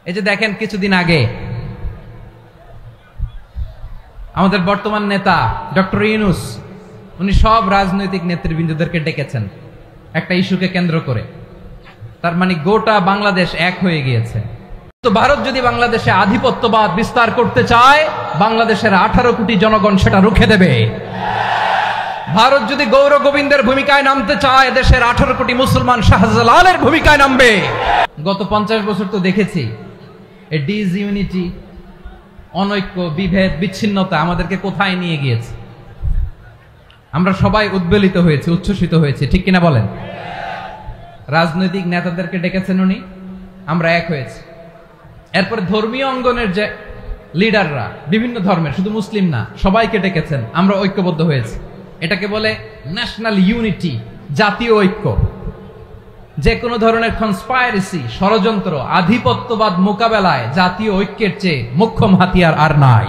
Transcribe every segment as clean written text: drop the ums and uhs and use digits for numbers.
এই যে দেখেন কিছুদিন আগে আমাদের বর্তমান নেতা ডক্টর ইউনূস উনি সব রাজনৈতিক নেতৃবৃন্দদেরকে ডেকেছেন একটা ইস্যুকে কেন্দ্র করে। তার মানে গোটা বাংলাদেশ এক হয়ে গিয়েছে। তো ভারত যদি বাংলাদেশে আধিপত্যবাদ বিস্তার করতে চায়, বাংলাদেশের 18 কোটি জনগণ সেটা রুখে দেবে। ভারত যদি গৌর গোবিন্দের ভূমিকায় নামতে চায়, দেশের 18 কোটি মুসলমান শাহজালালের ভূমিকায় নামবে। গত 50 বছর তো দেখেছি এই ডিসইউনিটি, অনৈক্য, বিভেদ, বিচ্ছিন্নতা আমাদেরকে কোথায় নিয়ে গিয়েছে। আমরা সবাই উদ্বেলিত হয়েছি, উচ্ছ্বসিত হয়েছি, ঠিক কিনা বলেন? রাজনৈতিক নেতাদেরকে ডেকেছেন উনি, আমরা এক হয়েছি। এরপরে ধর্মীয় অঙ্গনের যে লিডাররা, বিভিন্ন ধর্মের, শুধু মুসলিম না, সবাইকে ডেকেছেন, আমরা ঐক্যবদ্ধ হয়েছি। এটাকে বলে ন্যাশনাল ইউনিটি, জাতীয় ঐক্য। যে কোনো ধরনের কনস্পাইরেসি, ষড়যন্ত্র, আধিপত্যবাদ মোকাবেলায় জাতীয় ঐক্যের চেয়ে মোক্ষম হাতিয়ার আর নাই।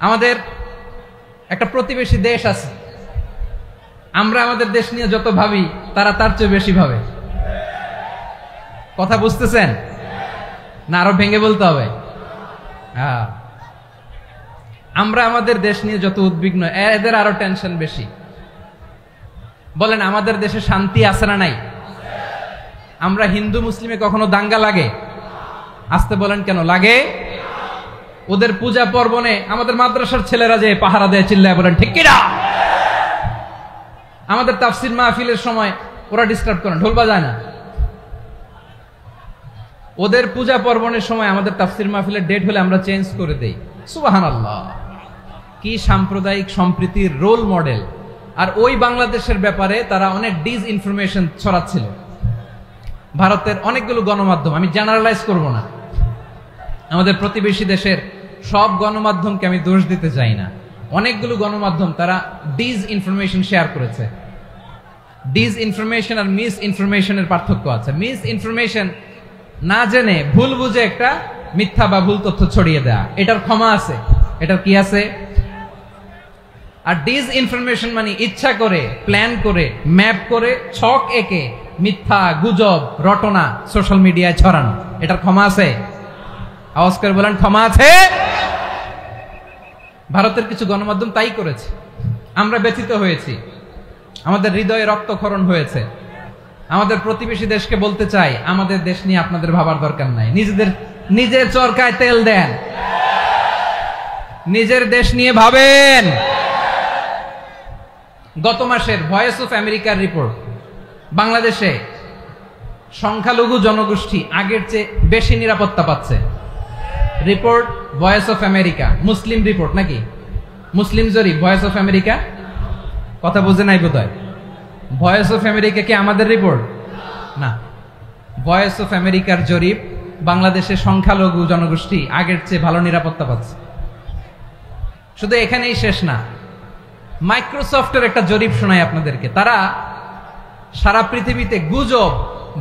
আমাদের একটা প্রতিবেশী দেশ আছে, আমরা আমাদের দেশ নিয়ে যত ভাবি তারা তার চেয়ে বেশি ভাবে। কথা বুঝতেছেন না? আরো ভেঙে বলতে হবে। আমরা আমাদের দেশ নিয়ে যত উদ্বিগ্ন, এদের আরো টেনশন বেশি। বলেন আমাদের দেশে শান্তি আছে না নাই? আমরা হিন্দু মুসলিমে কখনো দাঙ্গা লাগে? আসতে বলেন কেন লাগে? ওদের পূজা পর্বণে আমাদের মাদ্রাসার ছেলেরা যে পাহারা দেয়, চিল্লায় বলেন ঠিক কিনা? আমাদের তাফসির মাহফিলের সময় ওরা ডিস্টার্ব করেন, ঢোল বাজায় না। ওদের পূজা পর্বণের সময় আমাদের তাফসির মাহফিলের ডেট হলে আমরা চেঞ্জ করে দেই। সুবহানাল্লাহ, কি সাম্প্রদায়িক সম্প্রীতির রোল মডেল। আর ওই বাংলাদেশের ব্যাপারে তারা অনেক ডিসইনফরমেশন ছড়াচ্ছিল। ভারতের অনেকগুলো গণমাধ্যম, আমি জেনারেলাইজ করব না, আমাদের প্রতিবেশী দেশের সব গণমাধ্যমকে আমি দোষ দিতে চাই না। অনেকগুলো গণমাধ্যম তারা ডিসইনফরমেশন শেয়ার করেছে। ডিসইনফরমেশন আর মিস ইনফরমেশনের পার্থক্য আছে। মিস ইনফরমেশন না জেনে ভুল বুঝে একটা মিথ্যা বা ভুল তথ্য ছড়িয়ে দেয়া, এটার ক্ষমা আছে, এটার কি আছে। আর ডিসইনফরমেশন মানে ইচ্ছা করে, প্ল্যান করে, ম্যাপ করে, ছক এঁকে মিথ্যা, গুজব, রটনা সোশ্যাল মিডিয়ায় ছড়ানো, এটার ক্ষমা আছে? আওয়াজ করে বলেন ক্ষমা আছে? ভারতের কিছু গণমাধ্যম তাই করেছে। আমরা ব্যথিত হয়েছি, আমাদের হৃদয়ে রক্তক্ষরণ হয়েছে। আমাদের প্রতিবেশী দেশকে বলতে চাই, আমাদের দেশ নিয়ে আপনাদের ভাবার দরকার নাই। নিজের চরকায় তেল দেন, নিজের দেশ নিয়ে ভাবেন। গত মাসের ভয়েস অফ আমেরিকার রিপোর্ট, বাংলাদেশে সংখ্যালঘু জনগোষ্ঠী আগের চেয়ে বেশি নিরাপত্তা পাচ্ছে। Report voice of America, Muslim report নাকি? মুসলিম জরিপ, ভয়েস অফ আমেরিকা। কথা বুঝে নাই বোধহয়। ভয়েস অফ আমেরিকা কি আমাদের রিপোর্ট না? ভয়েস অফ আমেরিকার জরিপ, বাংলাদেশে সংখ্যালঘু জনগোষ্ঠী আগের চেয়ে ভালো নিরাপত্তা পাচ্ছে। শুধু এখানেই শেষ না, মাইক্রোসফটের একটা জরিপ শোনায় আপনাদেরকে। তারা সারা পৃথিবীতে গুজব,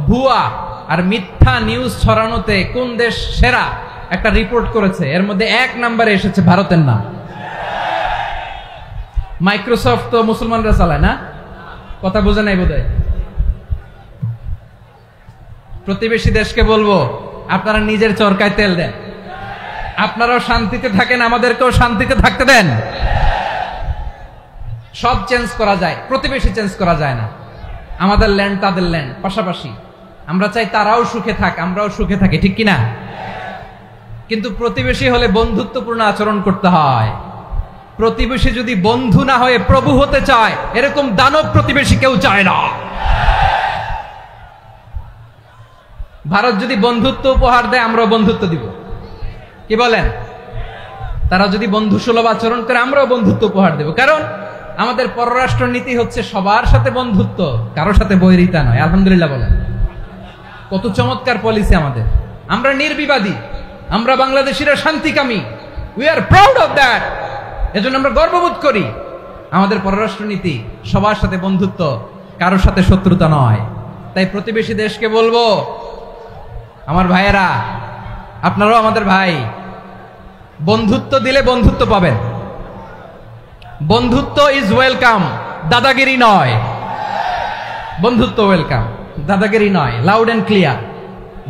ভুয়া আর মিথ্যা নিউজ ছড়ানোতে কোন দেশ সেরা একটা রিপোর্ট করেছে। এর মধ্যে 1 নম্বরে এসেছে ভারতের নাম। মাইক্রোসফট তো মুসলমানরা চালায় না? কথা বোঝে নাই বোধহয়। প্রতিবেশী দেশকে বলবো, আপনারা নিজের চরকায় তেল দেন, আপনারাও শান্তিতে থাকেন, আমাদেরকেও শান্তিতে থাকতে দেন। সব চেঞ্জ করা যায়, প্রতিবেশী চেঞ্জ করা যায় না। আমাদের ল্যান্ড তাদের ল্যান্ড, পাশাপাশি। আমরা চাই তারাও সুখে থাক, আমরাও সুখে থাকি, ঠিক কিনা? কিন্তু প্রতিবেশী হলে বন্ধুত্বপূর্ণ আচরণ করতে হয়। প্রতিবেশী যদি বন্ধু না হয়ে প্রভু হতে চায়, এরকম দানব প্রতিবেশী কেউ চায় না। ভারত যদি বন্ধুত্ব উপহার দেয়, আমরাও বন্ধুত্ব দিব। কি বলেন? তারা যদি বন্ধু সুলভ আচরণ করে, আমরাও বন্ধুত্ব উপহার দেব। কারণ আমাদের পররাষ্ট্র নীতি হচ্ছে সবার সাথে বন্ধুত্ব, কারোর সাথে বৈরিতা নয়। আলহামদুলিল্লাহ বলেন, কত চমৎকার পলিসি আমাদের। আমরা নির্বিবাদী, আমরা বাংলাদেশিরা শান্তিকামী। We are proud of that. এজন্য আমরা গর্ববোধ করি। আমাদের পররাষ্ট্র নীতি সবার সাথে বন্ধুত্ব, কারোর সাথে শত্রুতা নয়। তাই প্রতিবেশী দেশকে বলবো, আমার ভাইয়েরা, আপনারাও আমাদের ভাই। বন্ধুত্ব দিলে বন্ধুত্ব পাবেন। বন্ধুত্ব ইজ ওয়েলকাম, দাদাগিরি নয়। বন্ধুত্ব ওয়েলকাম, দাদাগিরি নয়। Loud and clear.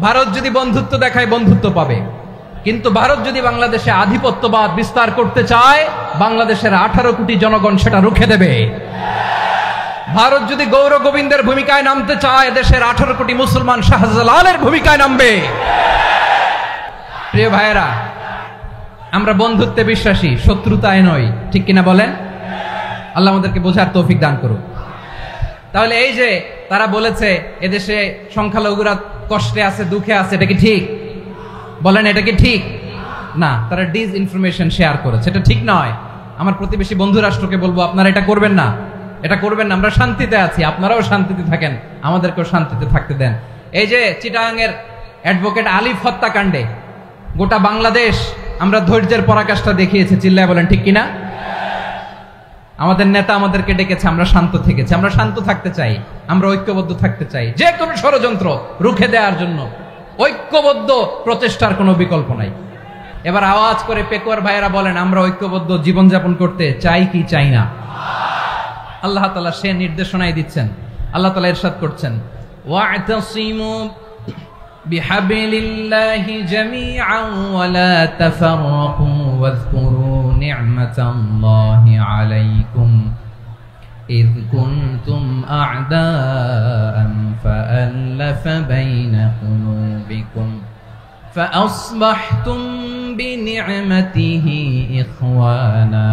ভারত যদি বন্ধুত্ব দেখায় বন্ধুত্ব পাবে, কিন্তু ভারত যদি বাংলাদেশে আধিপত্যবাদ বিস্তার করতে চায়, বাংলাদেশের 18 কোটি জনগণ সেটা রুখে দেবে। ভারত যদি গৌর গোবিন্দের ভূমিকায় নামতে চায়, দেশের 18 কোটি মুসলমান শাহজালালের ভূমিকায় নামবে। প্রিয় ভাইয়েরা, আমরা বন্ধুত্বে বিশ্বাসী, শত্রুতায় নই, ঠিক কিনা বলেন? আল্লাহ আমাদেরকে বোঝার তৌফিক দান করুন। তাহলে এই যে তারা বলেছে এদেশে সংখ্যালঘুরা কষ্টে আছে, দুঃখে আছে, এটা কি ঠিক? বলেন, এটা কি ঠিক? না, তারা ডিস ইনফরমেশন শেয়ার করেছে, এটা ঠিক নয়। আমার প্রতিবেশী বন্ধু রাষ্ট্রকে বলবো, আপনারা এটা করবেন না, এটা করবেন না। আমরা শান্তিতে আছি, আপনারাও শান্তিতে থাকেন, আমাদেরকেও শান্তিতে থাকতে দেন। এই যে চিটাগাংয়ের অ্যাডভোকেট আলিফ হত্যাকাণ্ডে গোটা বাংলাদেশ আমরা ধৈর্যের পরাকাষ্ঠা দেখিয়েছে, চিল্লায় বলেন ঠিক কিনা? আমাদের নেতা আমাদেরকে ডেকেছে, আমরা শান্ত থেকেছি। আমরা শান্ত থাকতে চাই, আমরা ঐক্যবদ্ধ থাকতে চাই। যে কোনো ষড়যন্ত্র রুখে দেওয়ার জন্য ঐক্যবদ্ধ প্রচেষ্টার কোনো বিকল্প নাই। এবার আওয়াজ করে পেকুয়ার ভাইয়েরা বলেন, আমরা ঐক্যবদ্ধ জীবনযাপন করতে চাই কি চাই না? আল্লাহ তাআলা সে নির্দেশনাই দিচ্ছেন। আল্লাহ তাআলা ইরশাদ করছেন, ওয়া'তাসিমু বিহাবলিল্লাহি জামিআন ওয়া লা তাফাররাকু ওয়াযকুরু নি'মাতাল্লাহি আলাইকুম إذ كنتم أعداء فألف بين قلوبكم فأصبحتم بنعمته إخوانا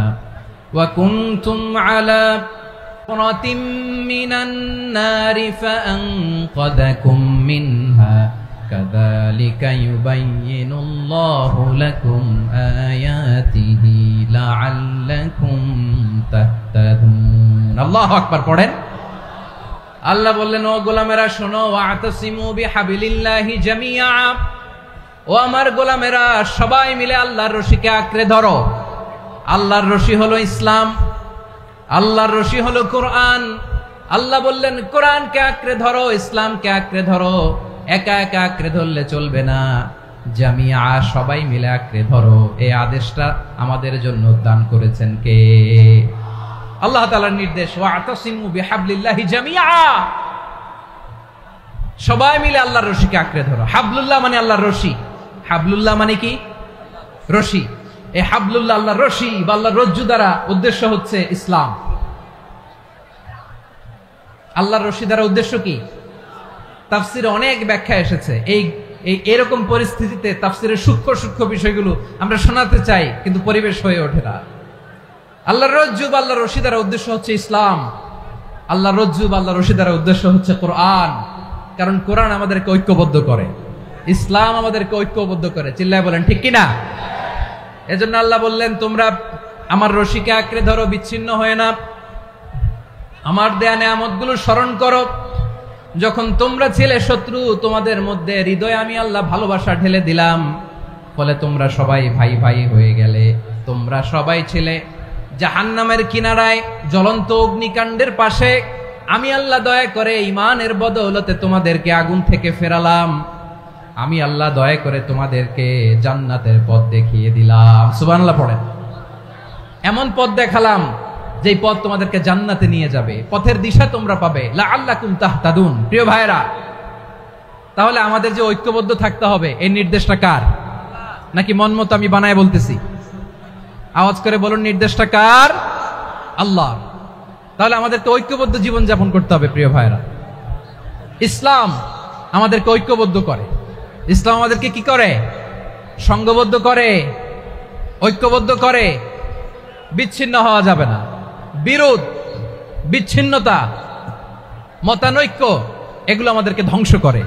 وكنتم على حفرة من النار فأنقذكم منها كذلك يبين الله لكم آياته لعلكم تهتدون الله أكبر পড়েন। আল্লাহ বললেন, ও গোলামেরা শোনো, ওয়া'তাসিমু বিহাবলিল্লাহি জামিআ, ও আমার গোলামেরা সবাই মিলে আল্লাহর রশিকে আঁকড়ে ধরো। আল্লাহর রশি হলো ইসলাম, আল্লাহর রশি হলো কোরআন। আল্লাহ বললেন কোরআনকে আঁকড়ে ধরো, ইসলামকে আঁকড়ে ধরো। একা একা আঁকড়ে ধরলে চলবে না, জামিআ সবাই মিলে আঁকড়ে ধরো। এই আদেশটা আমাদের জন্য দান করেছেন কে? আল্লাহ তাআলার নির্দেশ, ওয়া'তাসিমু বিহাবলিল্লাহি জামিআ, সবাই মিলে আল্লাহর রশিকে আঁকড়ে ধরো। হাবলুল্লাহ মানে আল্লাহর রশি। হাবলুল্লাহ মানে কি? রশি। এই হাবলুল্লাহ আল্লাহর রশি বা আল্লাহর রজ্জু দ্বারা উদ্দেশ্য হচ্ছে ইসলাম। আল্লাহর রশি দ্বারা উদ্দেশ্য কি? তাফসিরে অনেক ব্যাখ্যা এসেছে। এরকম পরিস্থিতিতে তাফসিরের সূক্ষ্ম সূক্ষ্ম বিষয়গুলো আমরা শোনাতে চাই, কিন্তু পরিবেশ হয়ে ওঠে না। আল্লাহর রজ্জু বা আল্লাহর রশি দ্বারা উদ্দেশ্য হচ্ছে ইসলাম। আল্লাহর রজ্জু বা আল্লাহর রশি দ্বারা উদ্দেশ্য হচ্ছে কোরআন। কারণ কোরআন আমাদেরকে ঐক্যবদ্ধ করে, ইসলাম আমাদেরকে ঐক্যবদ্ধ করে। চিল্লায় বলেন ঠিক কিনা? এজন্য আল্লাহ বললেন, তোমরা আমার রশিকে আঁকড়ে ধরো, বিচ্ছিন্ন হয়ে না। আমার দেয়া নেয়ামতগুলো স্মরণ করো। যখন তোমরা ছিলে শত্রু, তোমাদের মধ্যে হৃদয়ে আমি আল্লাহ ভালোবাসা ঢেলে দিলাম, ফলে তোমরা সবাই ভাই ভাই হয়ে গেলে। তোমরা সবাই ছিলে জাহান্নামের কিনারায়, জ্বলন্ত অগ্নিকাণ্ডের পাশে। আমি আল্লাহ দয়া করে ঈমানের বদৌলতে তোমাদেরকে আগুন থেকে ফেরালাম। আমি আল্লাহ দয়া করে তোমাদেরকে জান্নাতের পথ দেখিয়ে দিলাম। সুবহানাল্লাহ পড়েন। এমন পথ দেখালাম যেই পথ তোমাদেরকে জান্নাতে নিয়ে যাবে, পথের দিশা তোমরা পাবে। লাআল্লাকুম তাহতাদুন। প্রিয় ভাইরা, তাহলে আমাদের যে ঐক্যবদ্ধ থাকতে হবে, এই নির্দেশটা কার? নাকি মন মতো আমি বানায় বলতেছি? আওয়াজ করে বলুন, নির্দেশটা কার? আল্লাহ। তাহলে আমাদেরকে ঐক্যবদ্ধ জীবন যাপন করতে হবে। প্রিয় ভাইরা, ইসলাম আমাদেরকে ঐক্যবদ্ধ করে। ইসলাম আমাদেরকে কি করে? সংঘবদ্ধ করে, ঐক্যবদ্ধ করে। বিচ্ছিন্ন হওয়া যাবে না। বিরোধ, বিচ্ছিন্নতা, মতানৈক্য, এগুলো আমাদেরকে ধ্বংস করে,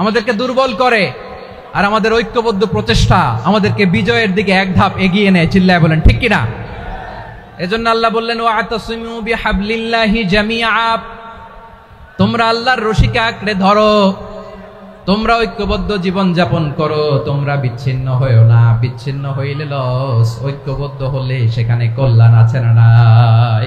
আমাদেরকে দুর্বল করে। আর আমাদের ঐক্যবদ্ধ প্রচেষ্টা আমাদেরকে বিজয়ের দিকে এক ধাপ এগিয়ে নেয়। চিল্লায় বলেন ঠিক কিনা? এজন্য আল্লাহ বললেন, ওয়া'তাসিমু বিহাবলিল্লাহি জামিআ, তোমরা আল্লাহর রশিকে আঁকড়ে ধরো, তোমরা ঐক্যবদ্ধ জীবন যাপন করো, তোমরা বিচ্ছিন্ন হয়েও না। বিচ্ছিন্ন হইলে লস, ঐক্যবদ্ধ হলে সেখানে কল্যাণ আছে না নাই?